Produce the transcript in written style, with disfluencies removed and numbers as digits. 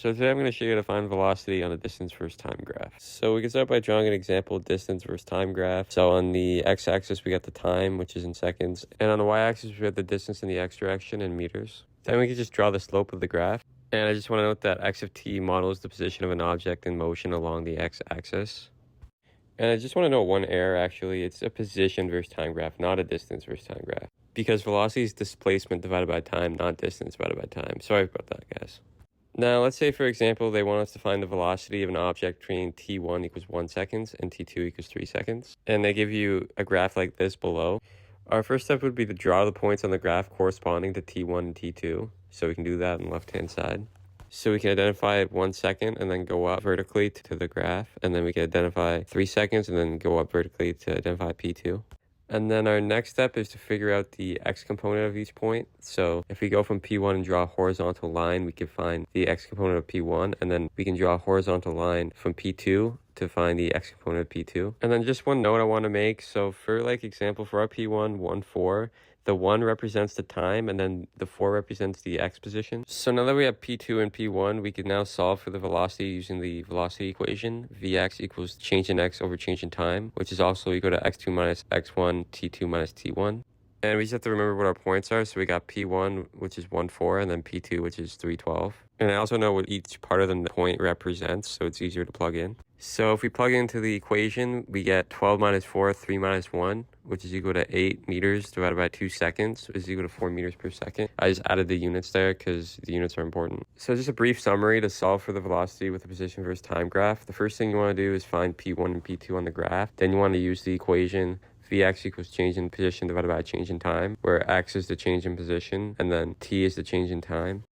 So today I'm going to show you how to find velocity on a distance versus time graph. So we can start by drawing an example distance versus time graph. So on the x-axis we got the time, which is in seconds, and on the y-axis we have the distance in the x direction in meters. Then we can just draw the slope of the graph. And I just want to note that x of t models the position of an object in motion along the x-axis. And I just want to note one error actually. It's a position versus time graph, not a distance versus time graph. Because velocity is displacement divided by time, not distance divided by time. Sorry about that, guys. Now, let's say, for example, they want us to find the velocity of an object between t1 equals 1 seconds and t2 equals 3 seconds. And they give you a graph like this below. Our first step would be to draw the points on the graph corresponding to t1 and t2. So we can do that on the left-hand side. So we can identify 1 second and then go up vertically to the graph. And then we can identify 3 seconds and then go up vertically to identify p2. And then our next step is to figure out the x component of each point. So if we go from P1 and draw a horizontal line, we can find the x component of P1. And then we can draw a horizontal line from P2 to find the x component of P2. And then just one note I want to make. So for like example, for our P1, 1, 4, the 1 represents the time and then the 4 represents the x position. So now that we have P2 and P1, we can now solve for the velocity using the velocity equation. Vx equals change in x over change in time, which is also equal to x2 minus x1, t2 minus t1. And we just have to remember what our points are. So we got P1, which is 1, 4, and then P2, which is 3, 12. And I also know what each part of the point represents, so it's easier to plug in. So if we plug into the equation, we get 12 minus 4, 3 minus 1, which is equal to 8 meters divided by 2 seconds, which is equal to 4 meters per second. I just added the units there because the units are important. So just a brief summary to solve for the velocity with the position versus time graph. The first thing you want to do is find P1 and P2 on the graph. Then you want to use the equation Vx equals change in position divided by change in time, where x is the change in position, and then t is the change in time.